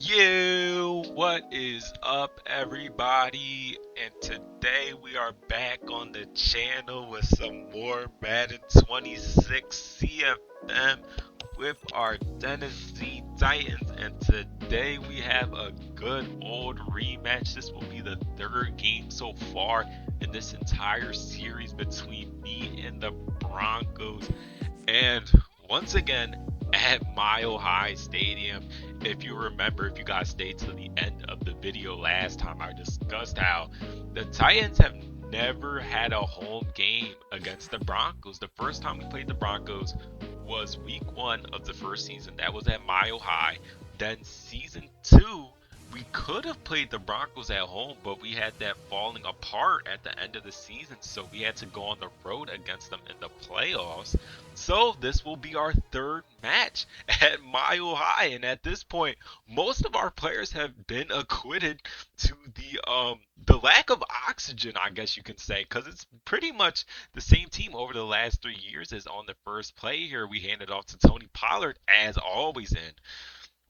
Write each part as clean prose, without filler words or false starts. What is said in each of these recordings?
Yo, what is up, everybody? And today we are back on the channel with some more Madden 26 CFM with our Tennessee Titans. And today we have a good old rematch. This will be the third game so far in this entire series between me and the Broncos. And once again, at Mile High Stadium, if you remember, if you guys stayed to the end of the video last time, I discussed how the Titans have never had a home game against the Broncos. The first time we played the Broncos was week 1 of the first season. That was at Mile High. Then season 2, we could have played the Broncos at home, but we had that falling apart at the end of the season, so we had to go on the road against them in the playoffs. So this will be our third match at Mile High, and at this point, most of our players have been acquitted to the lack of oxygen, I guess you can say, because it's pretty much the same team over the last 3 years as on the first play here. We handed off to Tony Pollard as always, and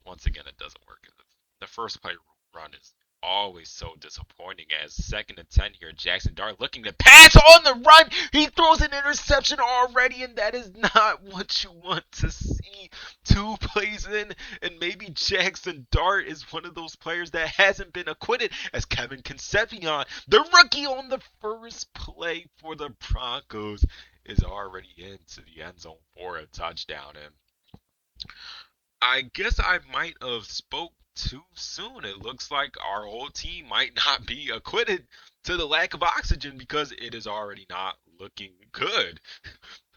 once again, it doesn't work. The first play run is always so disappointing. As 2nd and 10 here, Jackson Dart looking to pass on the run. He throws an interception already, and that is not what you want to see. 2 plays in, and maybe Jackson Dart is one of those players that hasn't been acquitted, as Kevin Concepcion, the rookie on the first play for the Broncos, is already into the end zone for a touchdown. And I guess I might have spoke too soon. It looks like our whole team might not be acquitted to the lack of oxygen because it is already not looking good.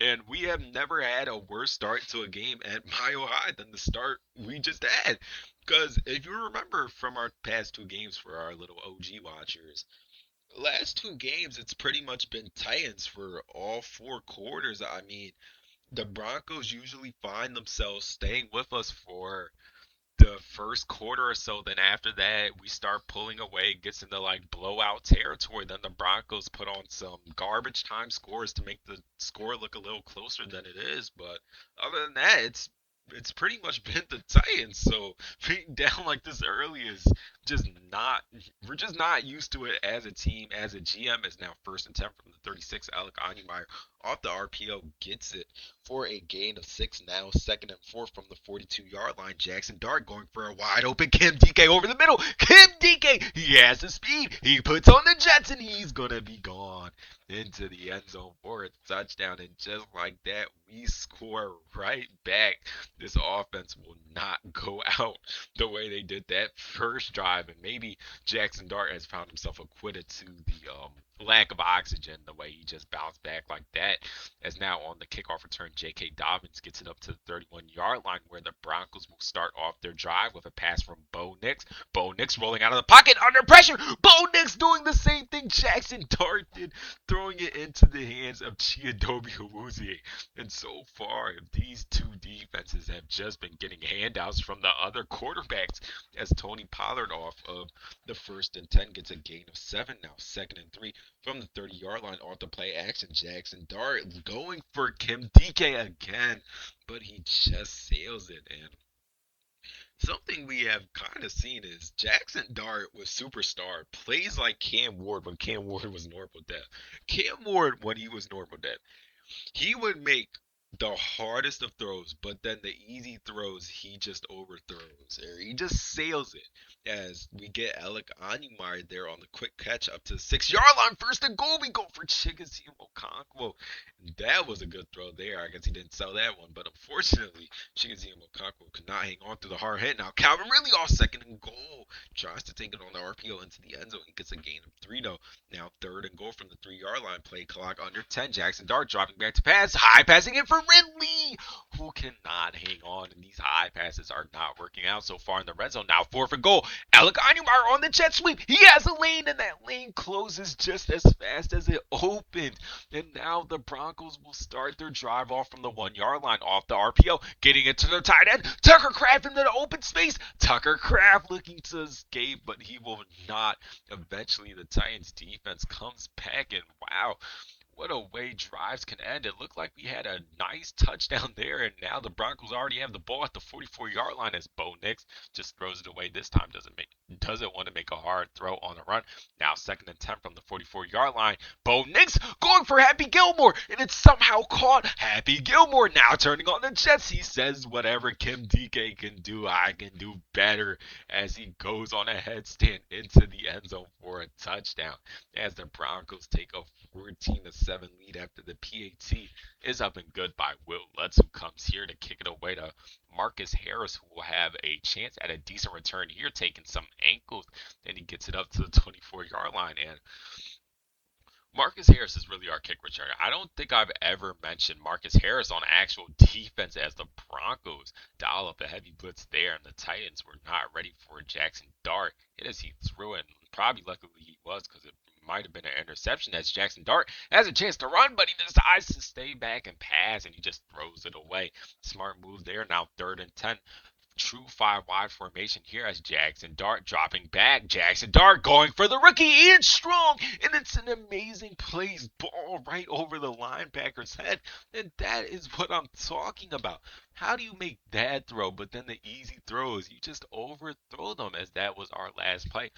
And we have never had a worse start to a game at Mile High than the start we just had. Because if you remember from our past 2 games for our little OG watchers, last 2 games it's pretty much been Titans for all 4 quarters. I mean, the Broncos usually find themselves staying with us for the first quarter or so. Then after that, we start pulling away, it gets into like blowout territory. Then the Broncos put on some garbage time scores to make the score look a little closer than it is. But other than that, it's pretty much been the Titans. So being down like this early is just not. We're just not used to it as a team. As a GM, is now 1st and 10 from the 36. Alec Onyemeyer off the RPO gets it for a gain of 6 now. 2nd and 4 from the 42-yard line. Jackson Dart going for a wide open Kim DK over the middle. Kim DK, he has the speed. He puts on the Jets and he's going to be gone into the end zone for a touchdown. And just like that, we score right back. This offense will not go out the way they did that first drive. And maybe Jackson Dart has found himself acquitted to the lack of oxygen, the way he just bounced back like that. As now on the kickoff return, J.K. Dobbins gets it up to the 31-yard line, where the Broncos will start off their drive with a pass from Bo Nix. Bo Nix rolling out of the pocket under pressure. Bo Nix doing the same thing Jackson Dart did, throwing it into the hands of Chiadobe Awuzie. And so far, these 2 defenses have just been getting handouts from the other quarterbacks, as Tony Pollard off of the 1st and 10 gets a gain of 7 now. 2nd and 3 from the 30-yard line off the play action. Jackson Dart going for Kim DK again, but he just sails it. And something we have kind of seen is Jackson Dart was superstar, plays like Cam Ward when Cam Ward was normal depth. Cam Ward, when he was normal depth, he would make the hardest of throws, but then the easy throws he just overthrows, or he just sails it. As we get Alec Onyemeyer there on the quick catch up to the 6-yard line, 1st and goal, we go for Chickasee Okonkwo. That was a good throw there. I guess he didn't sell that one, but unfortunately, Chickasee Okonkwo could not hang on through the hard hit. Now Calvin Ridley off 2nd and goal, tries to take it on the RPO into the end zone. He gets a gain of 3 though. Now 3rd and goal from the 3-yard line. Play clock under 10. Jackson Dart dropping back to pass. High passing it for Ridley, who cannot hang on. And these high passes are not working out so far in the red zone. Now 4th and goal. Alec Onyemeyer on the jet sweep. He has a lane, and that lane closes just as fast as it opened. And now the Broncos will start their drive off from the 1-yard line off the RPO, getting it to the tight end. Tucker Kraft into the open space. Tucker Kraft looking to escape, but he will not. Eventually, the Titans defense comes back, and wow, What a way drives can end. It looked like we had a nice touchdown there, and now the Broncos already have the ball at the 44-yard line as Bo Nix just throws it away this time. Doesn't want to make a hard throw on the run. Now 2nd and 10 from the 44-yard line. Bo Nix going for Happy Gilmore, and it's somehow caught. Happy Gilmore now turning on the Jets. He says whatever Kim DK can do, I can do better as he goes on a headstand into the end zone for a touchdown as the Broncos take a 14-7 lead after the PAT is up and good by Will Lutz, who comes here to kick it away to Marcus Harris, who will have a chance at a decent return here, taking some ankles, and he gets it up to the 24-yard line. And Marcus Harris is really our kick returner. I don't think I've ever mentioned Marcus Harris on actual defense as the Broncos dial up a heavy blitz there, and the Titans were not ready for Jackson Dart. Hit as he threw it, and probably luckily he was because it might have been an interception as Jackson Dart has a chance to run, but he decides to stay back and pass, and he just throws it away. Smart move there. Now 3rd and 10. True five wide formation here as Jackson Dart dropping back. Jackson Dart going for the rookie Ian Strong, and it's an amazing plays ball right over the linebacker's head. And that is what I'm talking about. How do you make that throw, but then the easy throws, you just overthrow them as that was our last play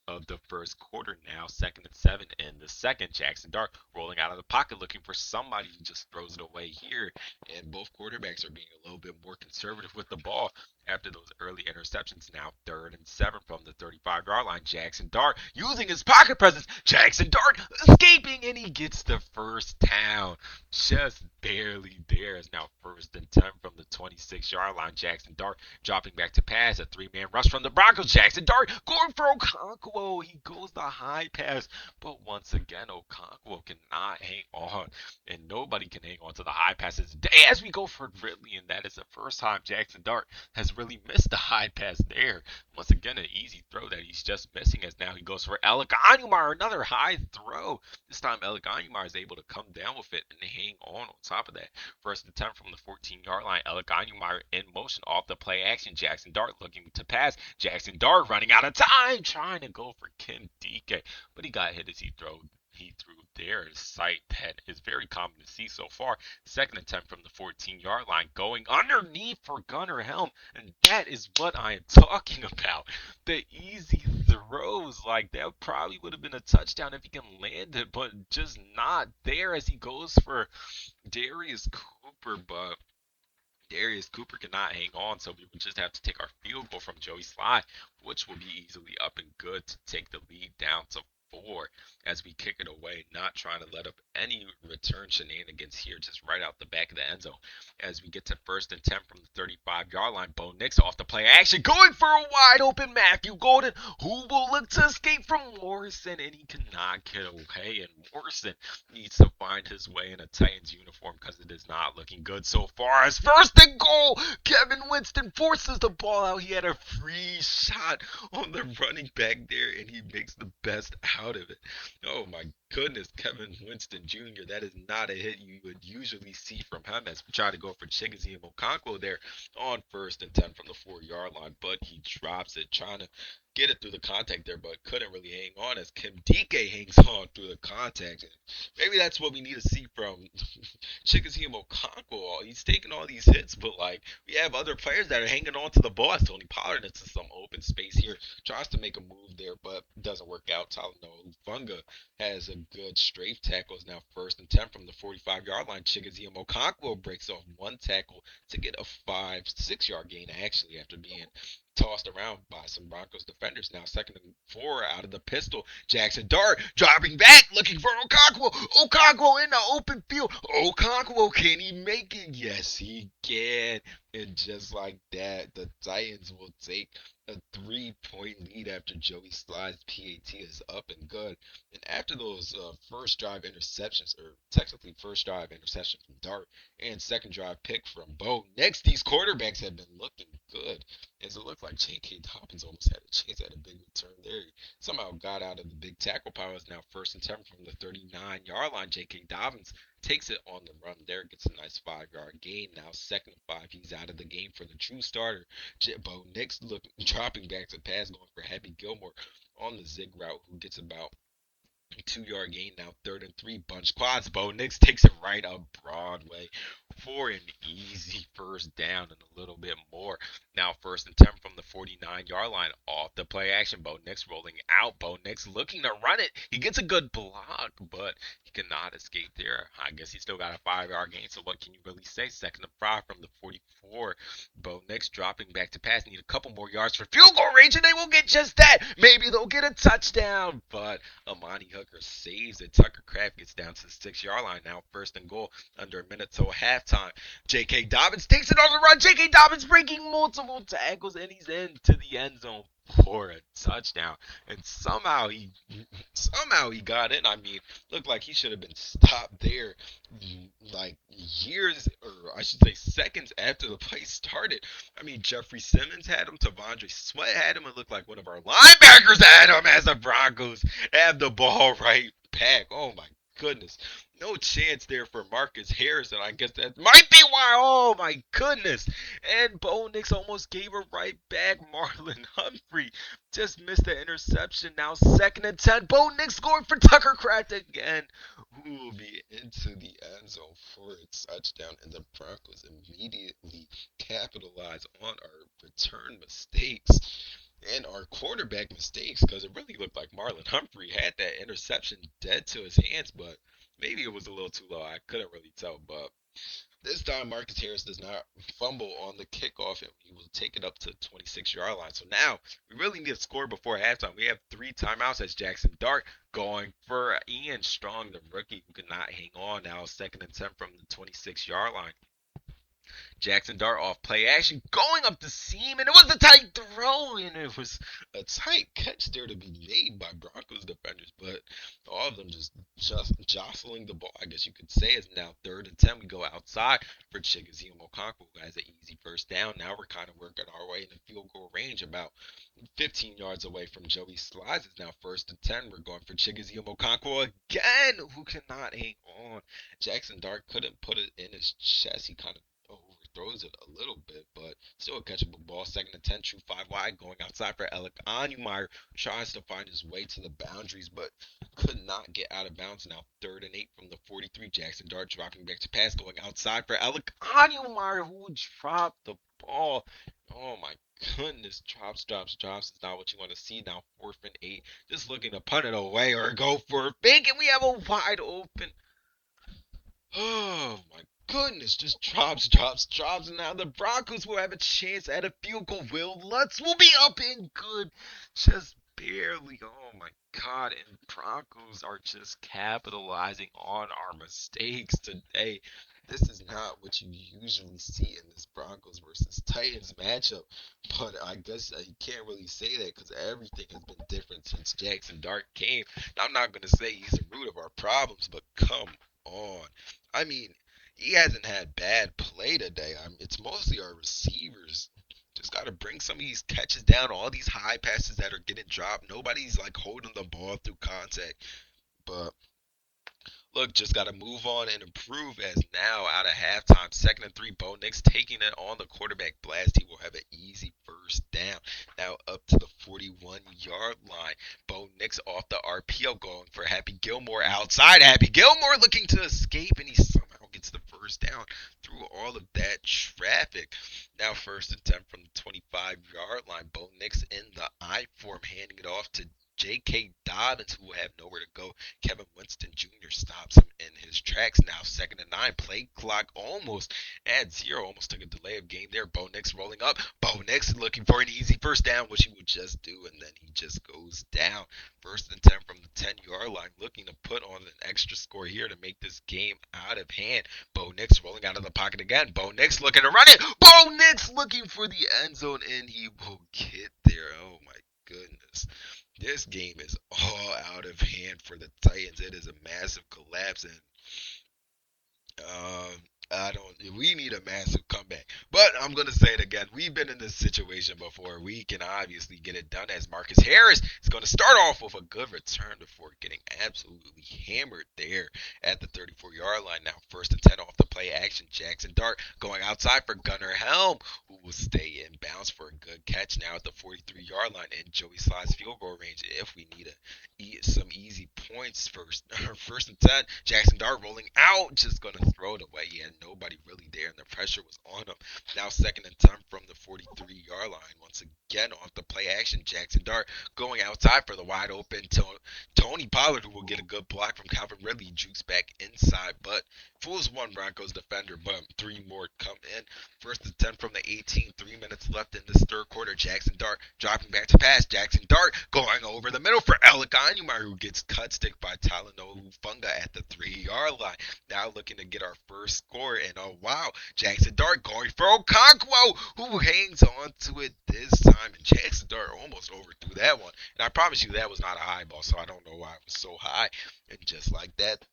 of the first quarter. Now 2nd and 7 in the second. Jackson Dart rolling out of the pocket looking for somebody who just throws it away here. And both quarterbacks are being a little bit more conservative with the ball after those early interceptions. Now 3rd and 7 from the 35-yard line. Jackson Dart using his pocket presence. Jackson Dart escaping, and he gets the first down. Just barely there. Is now 1st and 10 from the 26-yard line. Jackson Dart dropping back to pass. A three-man rush from the Broncos. Jackson Dart going for Okonkwo. He goes the high pass, but once again, Okonkwo cannot hang on, and nobody can hang on to the high passes as we go for Ridley, and that is the first time Jackson Dart has really missed the high pass there. Once again, an easy throw that he's just missing as now he goes for Alec Anumar, another high throw. This time, Alec Anumar is able to come down with it and hang on top of that. 1st and 10 from the 14-yard line. Alec Anumar in motion off the play action. Jackson Dart looking to pass. Jackson Dart running out of time, trying to go for Kim DK, but he got hit as he threw there at a sight that is very common to see so far. 2nd and 10 from the 14-yard line, going underneath for Gunnar Helm, and that is what I am talking about. The easy throws, like that probably would have been a touchdown if he can land it, but just not there as he goes for Darius Cooper, but Darius Cooper cannot hang on, so we would just have to take our field goal from Joey Sly, which will be easily up and good to take the lead down to 4 as we kick it away, not trying to let up any return shenanigans here, just right out the back of the end zone. As we get to 1st and 10 from the 35-yard line, Bo Nix off the play action, going for a wide open Matthew Golden, who will look to escape from Morrison, and he cannot get away, and Morrison needs to find his way in a Titans uniform because it is not looking good so far. As 1st and goal, Kevin Winston forces the ball out. He had a free shot on the running back there, and he makes the best out of it. Oh my goodness, Kevin Winston Jr., that is not a hit you would usually see from him as we try to go for Chigazi and Okonkwo there on 1st and 10 from the 4-yard line, but he drops it, trying to get it through the contact there, but couldn't really hang on as Kim DK hangs on through the contact. And maybe that's what we need to see from Chickasee Okonkwo. He's taking all these hits, but like we have other players that are hanging on to the ball. As Tony Pollard into some open space here, tries to make a move there, but doesn't work out. Talanoa Ufunga has a good strafe tackle. Is now 1st and 10 from the 45-yard line. Chickasee Okonkwo breaks off one tackle to get a 5-6 yard gain actually after being tossed around by some Broncos defenders. Now 2nd and 4 out of the pistol. Jackson Dart dropping back, looking for Okonkwo. Okonkwo in the open field. Okonkwo, can he make it? Yes, he can. And just like that, the Titans will take a 3-point lead after Joey Sly's PAT is up and good. And after those first drive interceptions, or technically first drive interception from Dart and second drive pick from Bo, next these quarterbacks have been looking good. As it looked like J.K. Dobbins almost had a chance at a big return there. He somehow got out of the big tackle pile. Is now 1st and 10 from the 39-yard line. J.K. Dobbins takes it on the run there, gets a nice 5-yard gain. Now 2nd and 5, he's out of the game for the true starter. Bo Nix dropping back to pass, going for Happy Gilmore on the zig route, who gets about 2 yard gain now, 3rd and 3, bunch quads. Bo Nix takes it right up Broadway for an easy first down and a little bit more. Now 1st and 10 from the 49-yard line off the play action. Bo Nix rolling out. Bo Nix looking to run it. He gets a good block, but he cannot escape there. I guess he still got a 5 yard gain, so what can you really say? 2nd and 5 from the 44. Bo Nix dropping back to pass. Need a couple more yards for field goal range, and they will get just that. Maybe they'll get a touchdown, but Amani Hooker saves it. Tucker Craft gets down to the 6 yard line now, 1st and goal, under a minute till halftime. J.K. Dobbins takes it on the run. J.K. Dobbins breaking multiple tackles, and he's into the end zone for a touchdown. And somehow he got in. I mean, looked like he should have been stopped there, like years, or I should say seconds after the play started. I mean, Jeffrey Simmons had him, Tavondre Sweat had him. It looked like one of our linebackers had him as the Broncos have the ball right back. Oh my goodness. No chance there for Marcus Harrison. I guess that might be why. Oh my goodness. And Bo Nix almost gave her right back. Marlon Humphrey just missed the interception. Now 2nd and 10. Bo Nix going for Tucker Craft again, who will be into the end zone for a touchdown. And the Broncos immediately capitalize on our return mistakes and our quarterback mistakes, because it really looked like Marlon Humphrey had that interception dead to his hands, but maybe it was a little too low. I couldn't really tell, but this time Marcus Harris does not fumble on the kickoff, and he will take it up to the 26-yard line. So now we really need to score before halftime. We have 3 timeouts as Jackson Dart going for Ian Strong, the rookie who could not hang on. Now 2nd and 10 from the 26-yard line. Jackson Dart off play action, going up the seam, and it was a tight throw, and it was a tight catch there to be made by Broncos defenders, but all of them just jostling the ball, I guess you could say. It's now 3rd and 10. We go outside for Chigoziem Okonkwo, who has an easy first down. Now we're kind of working our way in the field goal range, about 15 yards away from Joey Slides. It's now 1st and 10. We're going for Chigoziem Okonkwo again, who cannot hang on. Jackson Dart couldn't put it in his chest. He kind of overthrows it a little bit, but still a catchable ball. 2nd and 10, true 5 wide, going outside for Alec Onyemeyer. Tries to find his way to the boundaries, but could not get out of bounds. Now 3rd and 8 from the 43. Jackson Dart dropping back to pass, going outside for Alec Onyemeyer, who dropped the ball. Oh my goodness, drops is not what you want to see. Now 4th and 8, just looking to punt it away or go for a fake, and we have a wide open. Oh my goodness, just drops. And now the Broncos will have a chance at a field goal. Will Lutz will be up and good. Just barely. Oh my god. And Broncos are just capitalizing on our mistakes today. This is not what you usually see in this Broncos versus Titans matchup. But I guess you can't really say that because everything has been different since Jackson Dart came. I'm not going to say he's the root of our problems, but come on. I mean, he hasn't had bad play today. It's mostly our receivers. Just got to bring some of these catches down, all these high passes that are getting dropped. Nobody's like holding the ball through contact. But look, just got to move on and improve as now out of halftime. 2nd and 3, Bo Nix taking it on the quarterback blast. He will have an easy first down. Now up to the 41-yard line. Bo Nix off the RPO going for Happy Gilmore outside. Happy Gilmore looking to escape, and he somehow gets the first down through all of that traffic. Now 1st and 10 from the 25-yard line. Bo Nix in the I form, handing it off to J.K. Dobbins, who will have nowhere to go. Kevin Winston Jr. stops him in his tracks. Now 2nd and 9. Play clock almost at 0. Almost took a delay of game there. Bo Nix rolling up. Bo Nix looking for an easy first down, which he would just do, and then he just goes down. 1st and 10 from the 10-yard line. Looking to put on an extra score here to make this game out of hand. Bo Nix rolling out of the pocket again. Bo Nix looking to run it. Bo Nix looking for the end zone, and he will get there. Oh my goodness. This game is all out of hand for the Titans. It is a massive collapse, and I don't. We need a massive comeback. But I'm gonna say it again. We've been in this situation before. We can obviously get it done. As Marcus Harris is gonna start off with a good return before getting absolutely hammered there at the 34-yard line. Now first and 10 off the play action. Jackson Dart going outside for Gunnar Helm, who will stay in bounds for a good catch now at the 43-yard line in Joey Sly's field goal range. If we need some easy points first, first and 10. Jackson Dart rolling out, just gonna throw it away. He had nobody really there, and the pressure was on him. Now second and 10 from the 43-yard line. Once again off the play action, Jackson Dart going outside for the wide open Tony Pollard, who will get a good block from Calvin Ridley. Jukes back inside, but fools one Broncos defender, but three more come in. First and 10 from the 18, 3 minutes left in this third quarter. Jackson Dart dropping back to pass. Jackson Dart going over the middle for Alec Anumar, who gets cut stick by Talanoa Funga at the 3-yard line. Now looking to get our first score, and oh wow, Jackson Dart going for Okonkwo, who hangs on to it this time, and Jackson Dart almost overthrew that one. And I promise you that was not a high ball, so I don't know why it was so high. And just like that,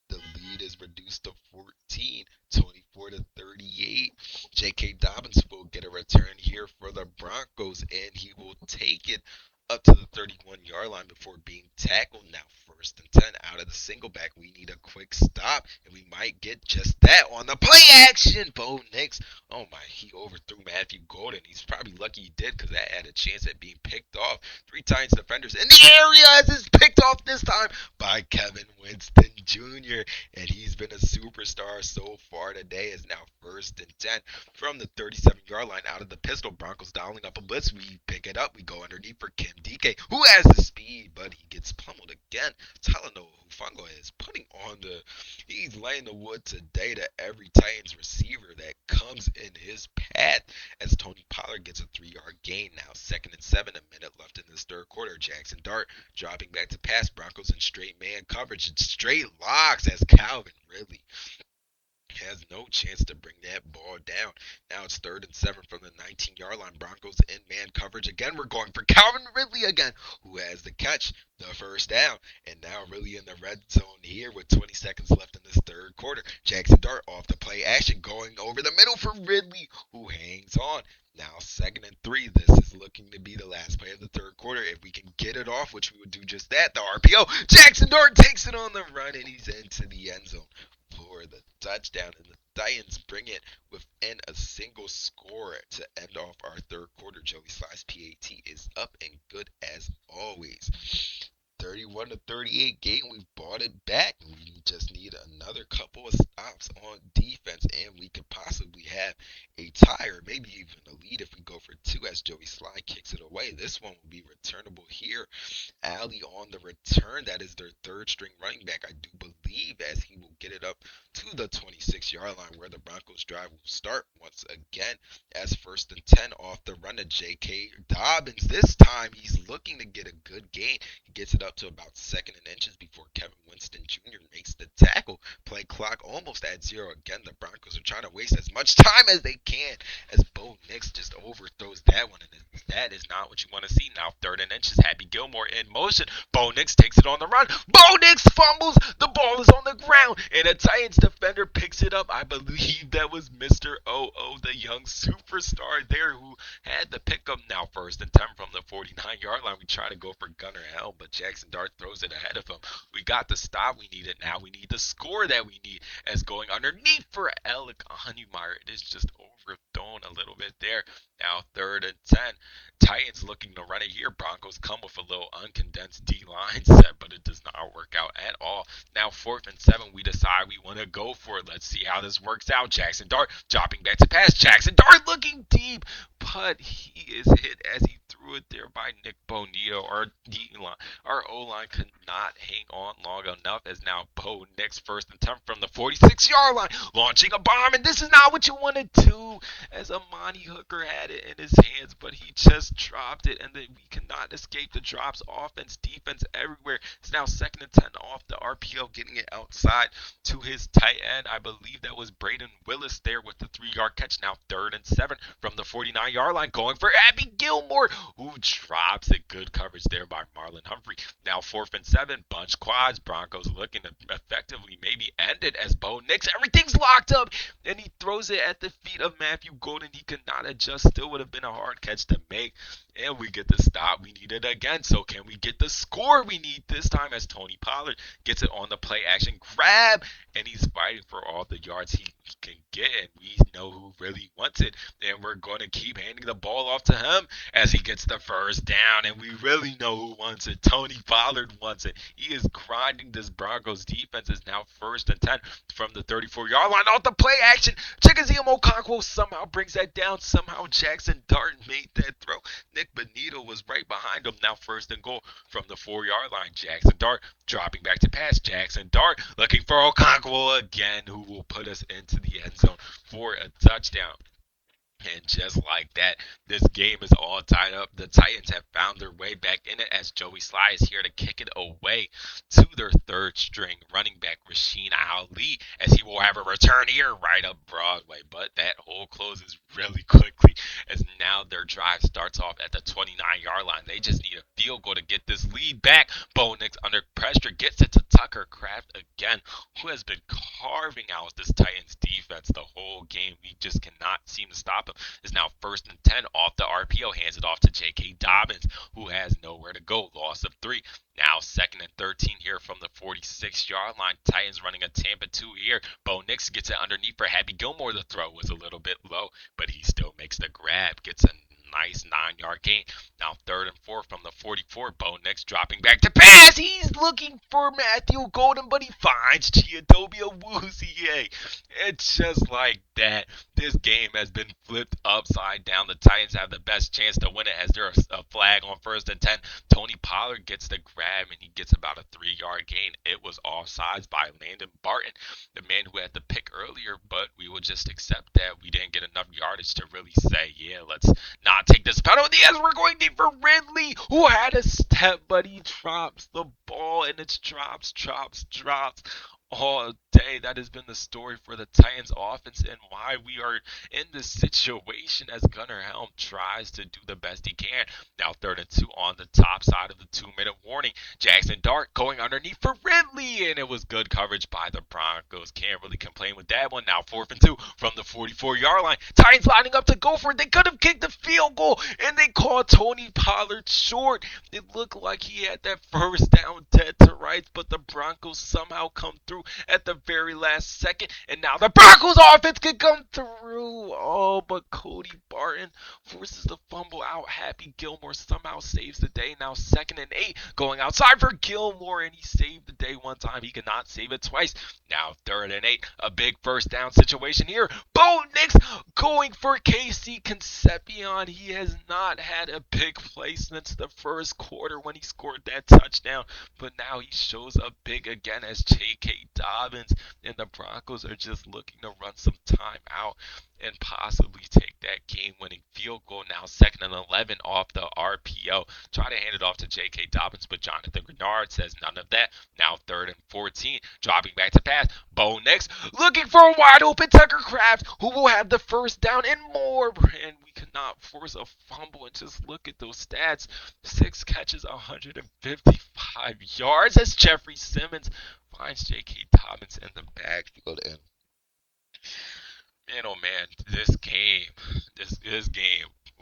the lead is reduced to 14, 24 to 38. J.K. Dobbins will get a return here for the Broncos, and he will take it up to the 31-yard line before being tackled. Now first and 10 out of the single back. We need a quick stop, and we might get just that on the play action. Bo Nix, oh my, he overthrew Matthew Golden. He's probably lucky he did because that had a chance at being picked off. Three Titans defenders in the area as it's picked off this time by Kevin Winston Jr., and he's been a superstar so far today. Is now first and 10 from the 37-yard line out of the pistol. Broncos dialing up a blitz. We pick it up. We go underneath for Kim DK, who has the speed, but he gets pummeled again. Talanoa Hufanga is putting on he's laying the wood today to every Titans receiver that comes in his path as Tony Pollard gets a 3-yard gain. Now second and 7, a minute left in this third quarter. Jackson Dart dropping back to pass. Broncos in straight man coverage and straight locks as Calvin Ridley has no chance to bring that ball down. Now it's third and 7 from the 19-yard line. Broncos in man coverage again. We're going for Calvin Ridley again, who has the catch, the first down, and now really in the red zone here with 20 seconds left in this third quarter. Jackson Dart off the play action, going over the middle for Ridley, who hangs on. Now second and 3. This is looking to be the last play of the third quarter. If we can get it off, which we would do just that, the RPO. Jackson Dart takes it on the run, and he's into the end zone for the touchdown, and the Titans bring it within a single score to end off our third quarter. Joey Sly's PAT is up and good as always. 31 to 38 game. We've bought it back. We just need another couple of stops on defense, and we could possibly have a tie or maybe even a lead if we go for two as Joey Sly kicks it away. This one will be returnable here. Alley on the return. That is their third string running back, I do believe, as he will get it up to the 26-yard line where the Broncos drive will start once again as first and 10 off the run of J.K. Dobbins. This time he's looking to get a good gain. He gets it up to about second and inches before Kevin Winston Jr. makes the tackle. Play clock almost at zero. Again, the Broncos are trying to waste as much time as they can as Bo Nix just overthrows that one, and that is not what you want to see. Now third and inches. Happy Gilmore in motion. Bo Nix takes it on the run. Bo Nix fumbles. The ball is on the ground, and a Titans defender picks it up. I believe that was Mr. OO, the young superstar there, who had the pickup. Now first and 10 from the 49-yard line. We try to go for Gunnar Helm, but Jackson Dart throws it ahead of him. We got the stop we needed. Now we need the score that we need as going underneath for Alec Anumar. It is just overthrown a little bit there. Now third and 10. Titans looking to run it here. Broncos come with a little uncondensed D-line set, but it does not work out at all. Now fourth and 7. We decide we want to go for it. Let's see how this works out. Jackson Dart dropping back to pass. Jackson Dart looking deep, but he is hit as he threw it there by Nick Bonito. Our O-line could not hang on long enough as now Bo Nix first and 10 from the 46-yard line, launching a bomb, and this is not what you want to do as Amani Hooker had it in his hands, but he just dropped it, and then we cannot escape the drops. Offense, defense, everywhere. It's now second and 10 off the RPO, getting it outside to his tight end. I believe that was Braden Willis there with the 3-yard catch. Now third and 7 from the 49-yard line, going for Abby Gilmore, who drops it. Good coverage there by Marlon Humphrey. Now fourth and 7, bunch quads. Broncos looking to effectively maybe end it as Bo Nix. Everything's locked up, and he throws it at the feet of Matthew Golden. He could not adjust. Still would have been a hard catch to make. And we get the stop we needed again. So can we get the score we need this time as Tony Pollard gets it on the play action grab, and he's fighting for all the yards he can get, and we know who really wants it, and we're going to keep handing the ball off to him as he gets the first down, and we really know who wants it. Tony Pollard wants it. He is grinding. This Broncos defense is now first and 10 from the 34-yard line off the play action. Chikaziem Okonkwo somehow brings that down. Somehow Jackson Dart made that throw. Nick Benito was right behind him. Now first and goal from the 4-yard line. Jackson Dart dropping back to pass. Jackson Dart looking for Okonkwo again, who will put us into the end zone for a touchdown. And just like that, this game is all tied up. The Titans have found their way back in it as Joey Sly is here to kick it away to their third string running back, Rasheen Ali, as he will have a return here right up Broadway. But that hole closes really quickly as now their drive starts off at the 29-yard line. They just need a field goal to get this lead back. Bo Nix under pressure gets it to Tucker Kraft again, who has been carving out this Titans defense the whole game. We just cannot seem to stop him. Is now first and 10 off the RPO, hands it off to J.K. Dobbins, who has nowhere to go. Loss of 3. Now second and 13 here from the 46-yard line. Titans running a Tampa 2 here. Bo Nix gets it underneath for Happy Gilmore. The throw was a little bit low, but he still makes the grab. Gets a nice 9-yard gain. Now third and 4 from the 44. Bo Nix dropping back to pass. He's looking for Matthew Golden, but he finds Chiadobe Awuzie. It's just like that. This game has been flipped upside down. The Titans have the best chance to win it as there's a flag on first and 10. Tony Pollard gets the grab, and he gets about a 3-yard gain. It was offsides by Landon Barton, the man who had the pick earlier, but we will just accept that we didn't get enough yardage to really say, yeah, let's not take this penalty as we're going deep for Ridley, who had a step, but he drops the ball, and it's drops all day. That has been the story for the Titans offense and why we are in this situation as Gunnar Helm tries to do the best he can. Now third and 2 on the top side of the 2-minute warning. Jackson Dart going underneath for Ridley, and it was good coverage by the Broncos. Can't really complain with that one. Now fourth and 2 from the 44-yard line. Titans lining up to go for it. They could have kicked the field goal, and they called Tony Pollard short. It looked like he had that first down dead to rights, but the Broncos somehow come through at the very last second, and now the Broncos offense can come through. Oh, but Cody Barton forces the fumble out. Happy Gilmore somehow saves the day. Now second and 8, going outside for Gilmore, and he saved the day one time. He cannot save it twice. Now third and 8, a big first down situation here. Bo Nix going for Casey Concepcion. He has not had a big play since the first quarter when he scored that touchdown, but now he shows up big again as J.K. Dobbins, and the Broncos are just looking to run some time out and possibly take that game-winning field goal. Now second and 11 off the RPO. Try to hand it off to J.K. Dobbins, but Jonathan Grenard says none of that. Now third and 14, dropping back to pass. Bo Nix looking for a wide-open Tucker Kraft, who will have the first down and more. And we cannot force a fumble, and just look at those stats. 6 catches, 155 yards as Jeffrey Simmons finds J.K. Dobbins in the backfield. And man, oh man, this game,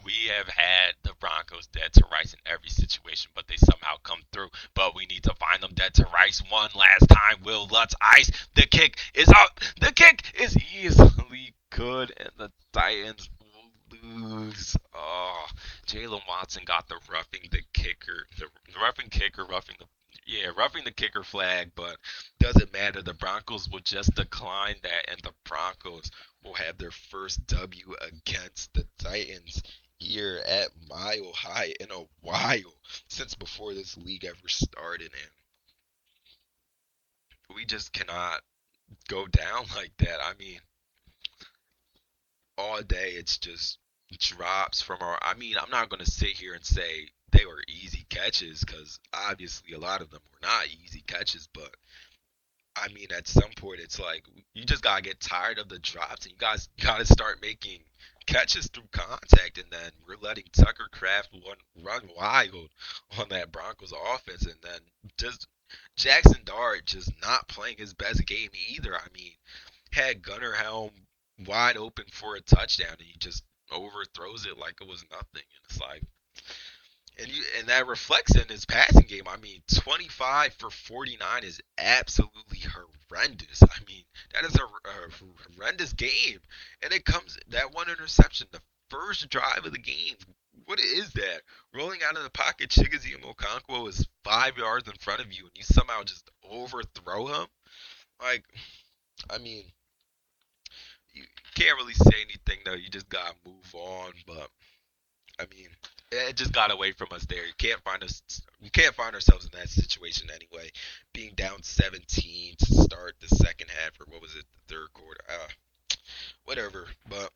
we have had the Broncos dead to rights in every situation, but they somehow come through. But we need to find them dead to rights one last time. Will Lutz ice. The kick is up. The kick is easily good, and the Titans lose. Oh, Jalen Watson got the roughing the kicker, the roughing the kicker flag, but doesn't matter. The Broncos will just decline that, and the Broncos will have their first W against the Titans here at Mile High in a while, since before this league ever started, and we just cannot go down like that. I mean, all day it's just drops from our. I mean, I'm not gonna sit here and say they were easy catches because obviously a lot of them were not easy catches, but I mean, at some point, it's like you just gotta get tired of the drops, and you guys gotta start making catches through contact. And then we're letting Tucker Craft run wild on that Broncos offense, and then just Jackson Dart just not playing his best game either. I mean, had Gunnar Helm wide open for a touchdown, and he just overthrows it like it was nothing. And it's like, and that reflects in his passing game. I mean, 25 for 49 is absolutely horrendous. I mean, that is a horrendous game. And it comes that one interception, the first drive of the game. What is that? Rolling out of the pocket, Chigoziem Okonkwo is 5 yards in front of you, and you somehow just overthrow him. Like, I mean, you can't really say anything though. You just gotta move on. But I mean, it just got away from us there. You can't find us. We can't find ourselves in that situation anyway. Being down 17 to start the second half, or what was it, the third quarter? Whatever. But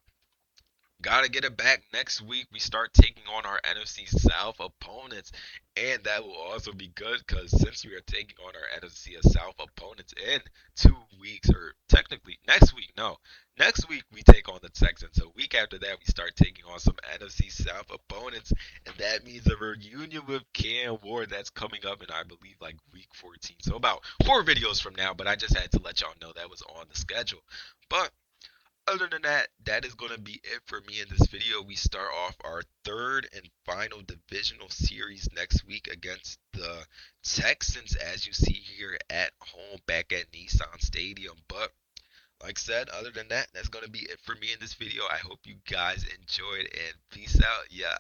gotta get it back next week. We start taking on our NFC South opponents, and that will also be good because since we are taking on our NFC South opponents in 2 weeks, or technically next week, no, next week we take on the Texans. A week after that, we start taking on some NFC South opponents, and that means a reunion with Cam Ward that's coming up in, I believe, like week 14. So about 4 videos from now, but I just had to let y'all know that was on the schedule. But other than that, that is going to be it for me in this video. We start off our third and final divisional series next week against the Texans, as you see here at home back at Nissan Stadium. But like I said, other than that, that's going to be it for me in this video. I hope you guys enjoyed, and peace out. Yeah.